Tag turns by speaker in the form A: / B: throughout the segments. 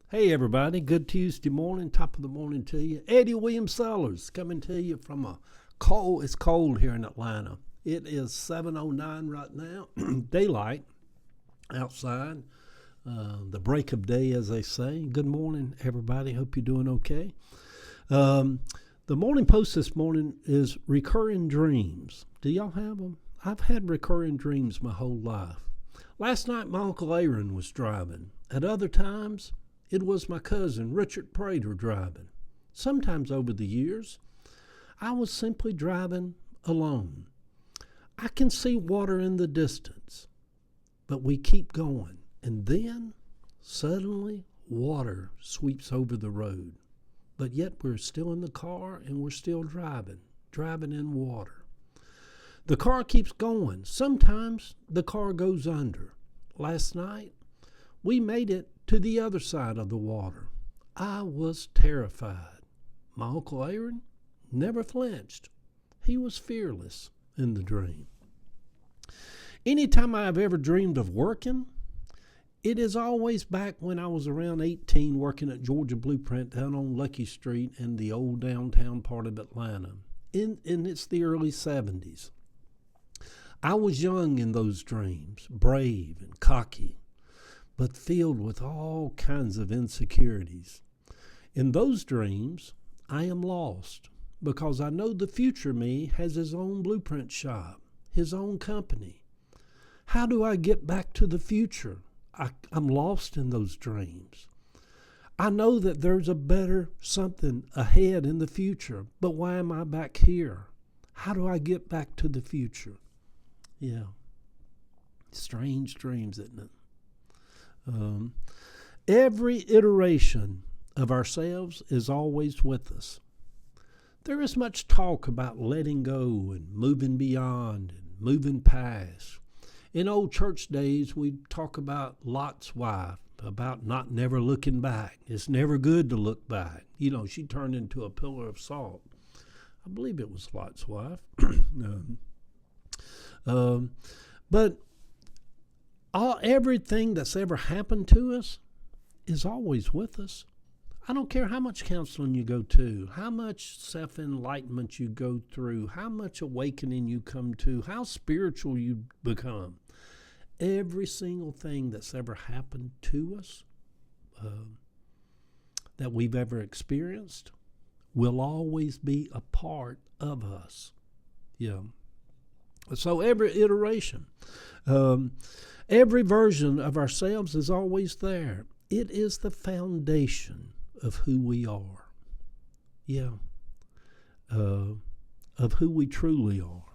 A: Hey everybody, good Tuesday morning, top of the morning to you. Eddie Williams Sellers coming to you from it's cold here in Atlanta. It is 7:09 right now, daylight outside, the break of day as they say. Good morning everybody, hope you're doing okay. Um, the morning post this morning is recurring dreams. Do y'all have them? I've had recurring dreams my whole life. Last night my Uncle Aaron was driving. At other times, it was my cousin Richard Prater driving. Sometimes over the years, I was simply driving alone. I can see water in the distance, but we keep going. And then, suddenly, water sweeps over the road. But yet we're still in the car and we're still driving in water. The car keeps going. Sometimes the car goes under. Last night, we made it to the other side of the water. I was terrified. My Uncle Aaron never flinched. He was fearless in the dream. Anytime I have ever dreamed of working, it is always back when I was around 18 working at Georgia Blueprint down on Lucky Street in the old downtown part of Atlanta. And it's the early 70s. I was young in those dreams, brave and cocky, but filled with all kinds of insecurities. In those dreams, I am lost because I know the future me has his own blueprint shop, his own company. How do I get back to the future? I'm lost in those dreams. I know that there's a better something ahead in the future, but why am I back here? How do I get back to the future? Yeah, strange dreams, isn't it? Every iteration of ourselves is always with us. There is much talk about letting go and moving beyond and moving past. In old church days, we'd talk about Lot's wife, about not never looking back. It's never good to look back. You know, she turned into a pillar of salt. I believe it was Lot's wife. But everything that's ever happened to us is always with us. I don't care how much counseling you go to, how much self-enlightenment you go through, how much awakening you come to, how spiritual you become. Every single thing that's ever happened to us, that we've ever experienced, will always be a part of us. Yeah. So every iteration, every version of ourselves is always there. It is the foundation of who we are. Yeah. Of who we truly are.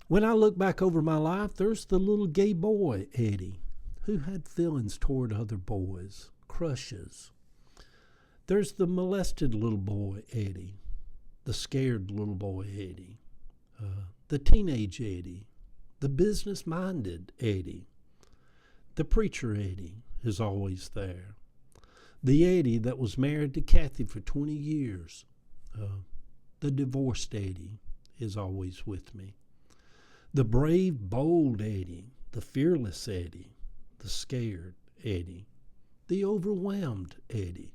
A: When I look back over my life, there's the little gay boy, Eddie, who had feelings toward other boys, crushes. There's the molested little boy, Eddie, the scared little boy, Eddie, the teenage Eddie, the business-minded Eddie. The preacher Eddie is always there. The Eddie that was married to Kathy for 20 years. The divorced Eddie is always with me. The brave, bold Eddie, the fearless Eddie, the scared Eddie, the overwhelmed Eddie,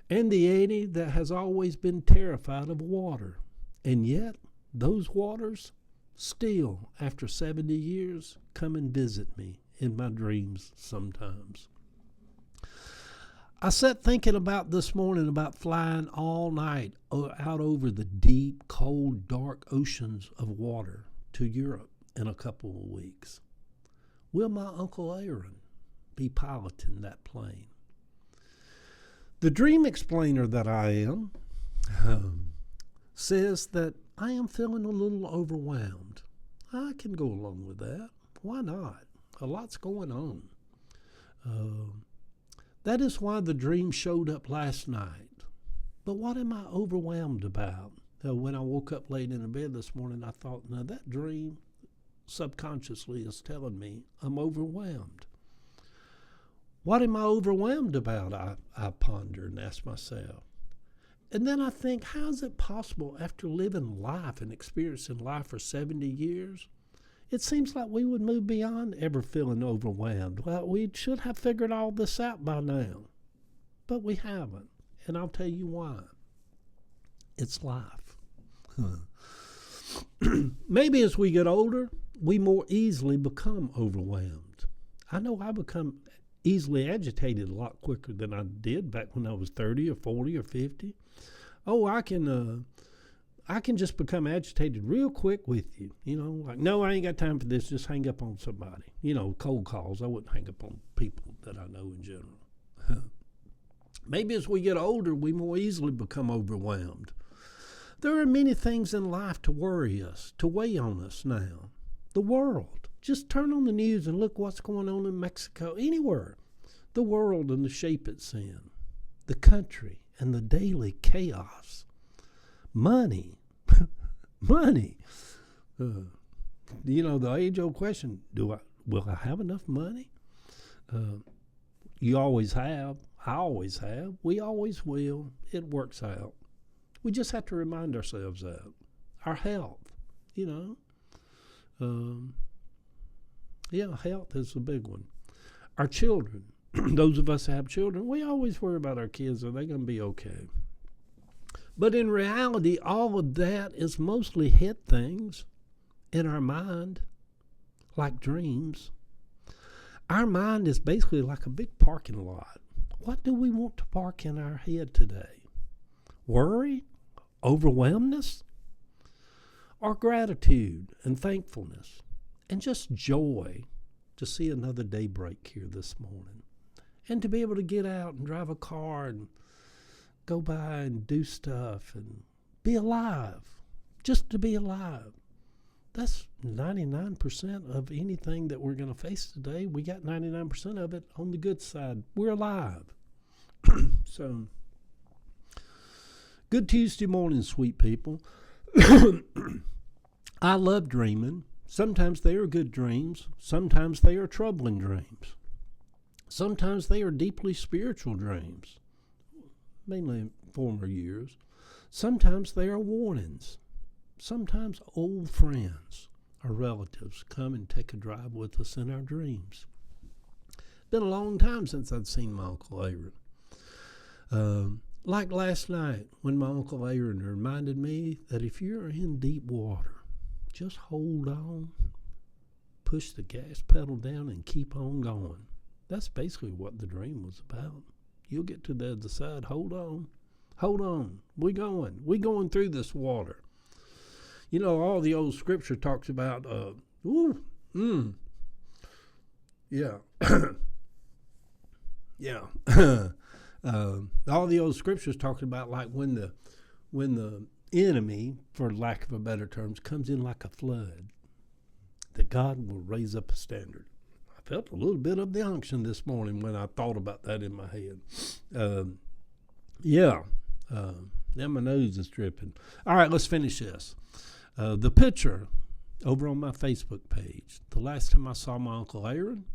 A: and the Eddie that has always been terrified of water. And yet, those waters still, after 70 years, come and visit me in my dreams sometimes. I sat thinking about this morning about flying all night out over the deep, cold, dark oceans of water to Europe in a couple of weeks. Will my Uncle Aaron be piloting that plane? The dream explainer that I am says that I am feeling a little overwhelmed. I can go along with that. Why not? A lot's going on. That is why the dream showed up last night. But what am I overwhelmed about? When I woke up late in the bed this morning, I thought, now that dream subconsciously is telling me I'm overwhelmed. What am I overwhelmed about? I ponder and ask myself. And then I think, how is it possible after living life and experiencing life for 70 years It seems like we would move beyond ever feeling overwhelmed. Well, we should have figured all this out by now, but we haven't. And I'll tell you why. It's life. Maybe as we get older, we more easily become overwhelmed. I know I become easily agitated a lot quicker than I did back when I was 30 or 40 or 50. Oh, I can just become agitated real quick with you. Like, no, I ain't got time for this. Just hang up on somebody. Cold calls. I wouldn't hang up on people that I know in general. Maybe as we get older, we more easily become overwhelmed. There are many things in life to worry us, to weigh on us now. The world. Just turn on the news and look what's going on in Mexico, anywhere. The world and the shape it's in. The country and the daily chaos. Money. Money. The age-old question, will I have enough money? You always have. I always have. We always will. It works out. We just have to remind ourselves that. Our health, health is a big one. Our children, those of us that have children, we always worry about our kids. Are they going to be okay? But in reality, all of that is mostly head things in our mind, like dreams. Our mind is basically like a big parking lot. What do we want to park in our head today? Worry? Overwhelmness? Or gratitude and thankfulness? And just joy to see another day break here this morning. And to be able to get out and drive a car and go by and do stuff and be alive. Just to be alive. That's 99% of anything that we're going to face today. We got 99% of it on the good side. We're alive. So, good Tuesday morning, sweet people. I love dreaming. Sometimes they are good dreams. Sometimes they are troubling dreams. Sometimes they are deeply spiritual dreams, mainly in former years. Sometimes they are warnings. Sometimes old friends or relatives come and take a drive with us in our dreams. Been a long time since I'd seen my Uncle Aaron. Like last night when my Uncle Aaron reminded me that if you're in deep water, just hold on, push the gas pedal down and keep on going. That's basically what the dream was about. You'll get to the other side. Hold on. We're going through this water. All the old scripture talks about, yeah. Yeah. All the old scriptures talking about like when the enemy, for lack of a better terms, comes in like a flood, that God will raise up a standard. I felt a little bit of the unction this morning when I thought about that in my head. Now my nose is dripping. All right, let's finish this. The picture over on my Facebook page, the last time I saw my Uncle Aaron,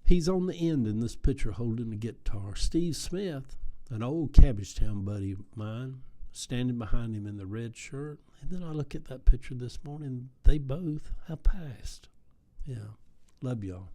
A: he's on the end in this picture holding the guitar. Steve Smith, an old Cabbagetown buddy of mine, standing behind him in the red shirt. And then I look at that picture this morning. They both have passed. Yeah. Love y'all.